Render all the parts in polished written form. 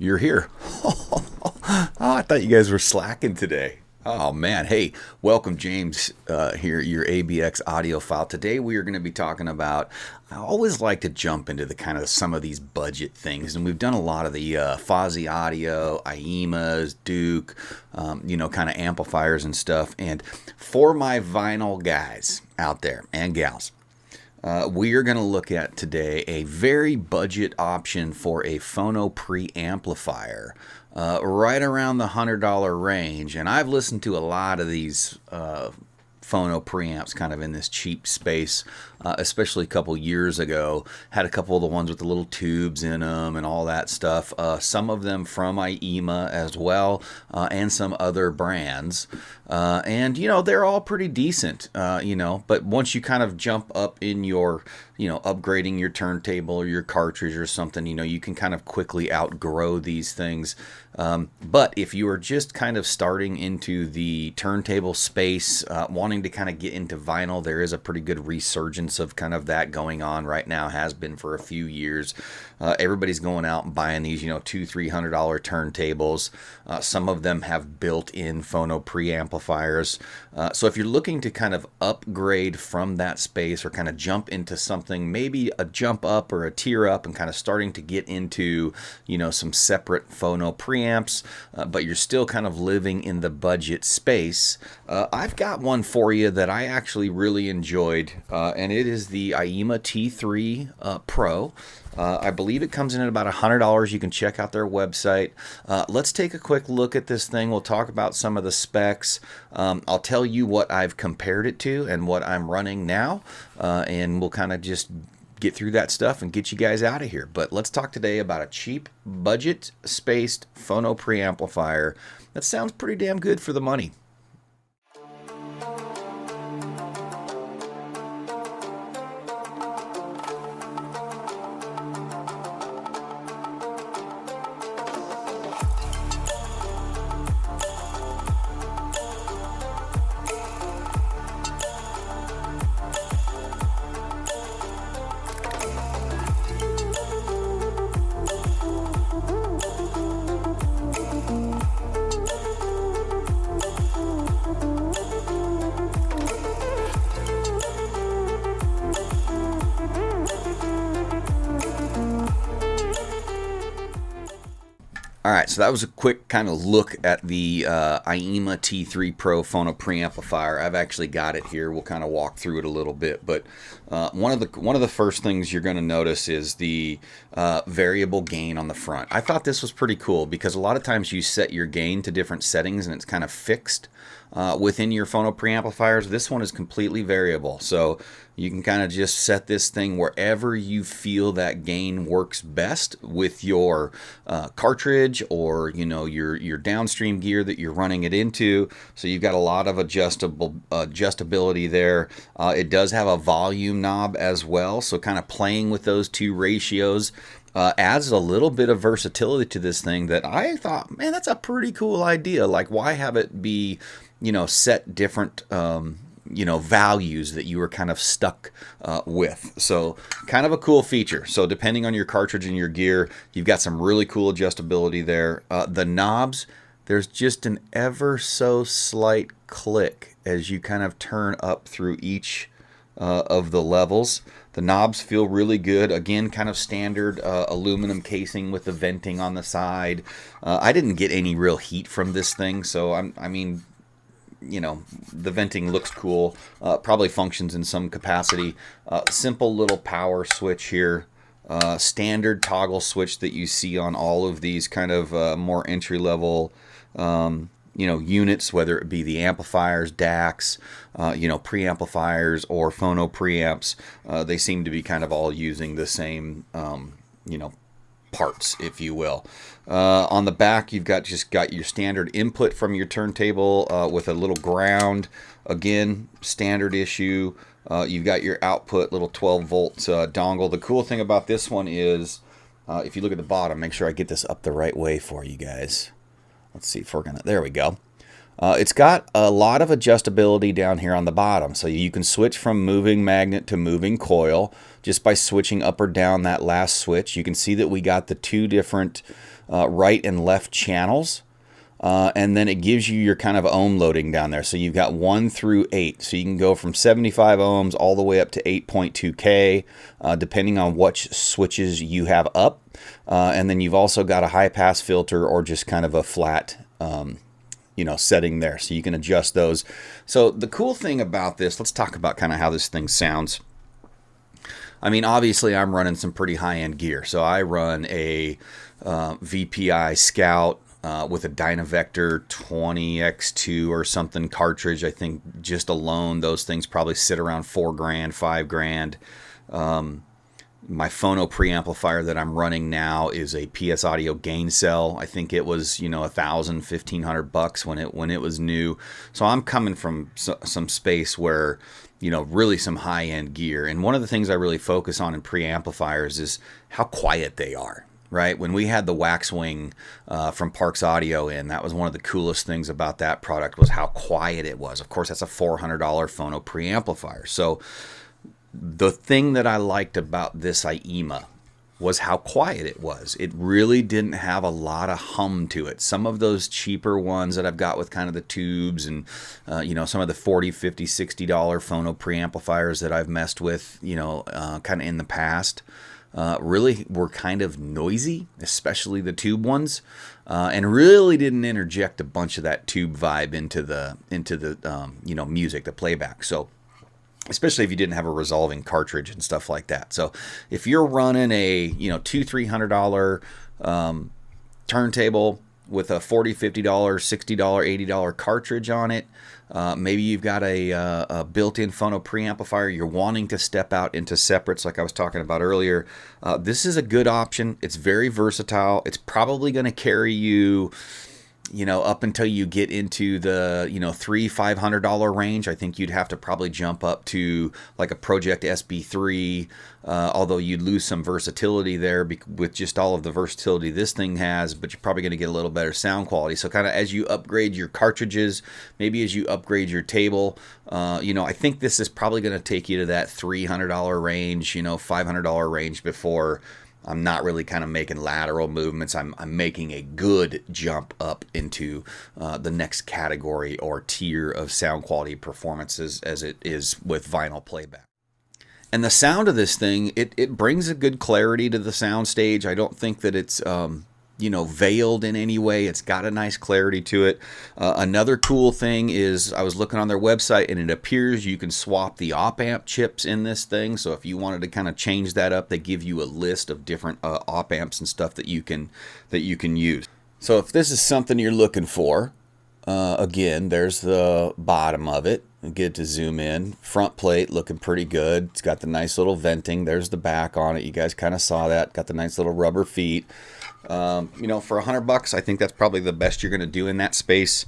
you're here. Oh, I thought you guys were slacking today. Oh man, hey, welcome James here, your ABX audiophile. Today we are going to be talking about, I always like to jump into the kind of some of these budget things, and we've done a lot of the Fozzy Audio, IEMAs, Duke, kind of amplifiers and stuff. And for my vinyl guys out there and gals, we are going to look at today a very budget option for a Phono preamplifier, right around the $100 range. And I've listened to a lot of these Phono preamps kind of in this cheap space, especially a couple years ago. Had a couple of the ones with the little tubes in them and all that stuff. Some of them from IEMA as well, and some other brands. And they're all pretty decent, but once you kind of jump up in your, upgrading your turntable or your cartridge or something, you can kind of quickly outgrow these things. But if you are just kind of starting into the turntable space, wanting to kind of get into vinyl, there is a pretty good resurgence of kind of that going on right now, has been for a few years. Everybody's going out and buying these, $200-300 turntables. Some of them have built-in Phono preamplifiers. So if you're looking to kind of upgrade from that space or kind of jump into something, maybe a jump up or a tier up and kind of starting to get into, some separate Phono preamps, but you're still kind of living in the budget space, I've got one for you that I actually really enjoyed, and it is the IEMA T3 Pro. I believe it comes in at about $100. You can check out their website. Let's take a quick look at this thing. We'll talk about some of the specs. I'll tell you what I've compared it to and what I'm running now, and we'll kind of just get through that stuff and get you guys out of here. But let's talk today about a cheap, budget-spaced Phono preamplifier that sounds pretty damn good for the money. All right, so that was a quick kind of look at the IEMA T3 Pro Phono preamplifier. I've actually got it here. We'll kind of walk through it a little bit, but one of the first things you're going to notice is the variable gain on the front. I thought this was pretty cool because a lot of times you set your gain to different settings and it's kind of fixed within your Phono preamplifiers. This one is completely variable, so you can kind of just set this thing wherever you feel that gain works best with your cartridge or your downstream gear that you're running it into. So you've got a lot of adjustability there. It does have a volume knob as well, so kind of playing with those two ratios adds a little bit of versatility to this thing that I thought, man, that's a pretty cool idea. Like, why have it be set different values that you were kind of stuck with. So kind of a cool feature. So depending on your cartridge and your gear, you've got some really cool adjustability there. The knobs, there's just an ever so slight click as you kind of turn up through each of the levels. The knobs feel really good. Again, kind of standard aluminum casing with the venting on the side. I didn't get any real heat from this thing, so the venting looks cool, probably functions in some capacity. Simple little power switch here, standard toggle switch that you see on all of these kind of more entry-level units, whether it be the amplifiers, DACs, preamplifiers, or Phono preamps. They seem to be kind of all using the same, parts, if you will. On the back, you've got your standard input from your turntable with a little ground. Again, standard issue. You've got your output, little 12-volt dongle. The cool thing about this one is, if you look at the bottom, make sure I get this up the right way for you guys. Let's see if we're gonna, there we go. It's got a lot of adjustability down here on the bottom, so you can switch from moving magnet to moving coil just by switching up or down that last switch. You can see that we got the two different right and left channels. And then it gives you your kind of ohm loading down there. So you've got 1 through 8. So you can go from 75 ohms all the way up to 8.2K, depending on which switches you have up. And then you've also got a high pass filter or just kind of a flat, setting there. So you can adjust those. So the cool thing about this, let's talk about kind of how this thing sounds. I mean, obviously I'm running some pretty high-end gear. So I run a VPI Scout, with a Dynavector 20x2 or something cartridge. I think just alone those things probably sit around $4,000, $5,000. My Phono preamplifier that I'm running now is a PS Audio gain cell. I think it was $1,000, $1,500 when it was new. So I'm coming from some space where really some high-end gear. And one of the things I really focus on in preamplifiers is how quiet they are. Right, when we had the Waxwing from Parks Audio in, that was one of the coolest things about that product was how quiet it was. Of course, that's a $400 Phono preamplifier. So the thing that I liked about this IEMA was how quiet it was. It really didn't have a lot of hum to it. Some of those cheaper ones that I've got with kind of the tubes and some of the $40, $50, $60 Phono preamplifiers that I've messed with, kind of in the past. Really were kind of noisy, especially the tube ones, and really didn't interject a bunch of that tube vibe into the music, the playback. So especially if you didn't have a resolving cartridge and stuff like that. So if you're running a $200-$300 turntable with a $40, $50, $60, $80 cartridge on it, maybe you've got a built-in Phono preamplifier, you're wanting to step out into separates like I was talking about earlier, this is a good option. It's very versatile. It's probably going to carry you up until you get into the $300-$500 range. I think you'd have to probably jump up to like a Project SB3, although you'd lose some versatility there with just all of the versatility this thing has, but you're probably going to get a little better sound quality. So kind of as you upgrade your cartridges, maybe as you upgrade your table, I think this is probably going to take you to that $300 range, $500 range before I'm not really kind of making lateral movements. I'm making a good jump up into the next category or tier of sound quality performances as it is with vinyl playback. And the sound of this thing, it brings a good clarity to the sound stage. I don't think that it's veiled in any way. It's got a nice clarity to it. Another cool thing is I was looking on their website and it appears you can swap the op amp chips in this thing. So if you wanted to kind of change that up, they give you a list of different op amps and stuff that you can use. So if this is something you're looking for, again, there's the bottom of it. Get to zoom in. Front plate looking pretty good. It's got the nice little venting. There's the back on it. You guys kind of saw that. Got the nice little rubber feet. For $100, I think that's probably the best you're going to do in that space.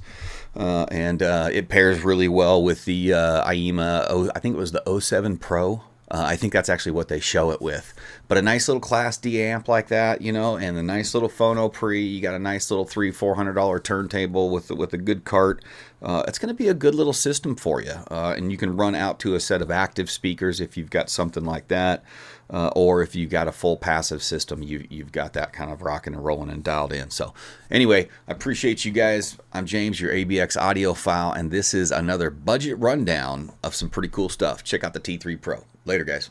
And it pairs really well with the IEMA, I think it was the 07 Pro. I think that's actually what they show it with. But a nice little Class D amp like that, and a nice little Phono pre. You got a nice little $300-$400 turntable with a good cart. It's going to be a good little system for you. And you can run out to a set of active speakers if you've got something like that. Or if you've got a full passive system, you've got that kind of rocking and rolling and dialed in. So anyway, I appreciate you guys. I'm James, your ABX audiophile, and this is another budget rundown of some pretty cool stuff. Check out the T3 Pro. Later, guys.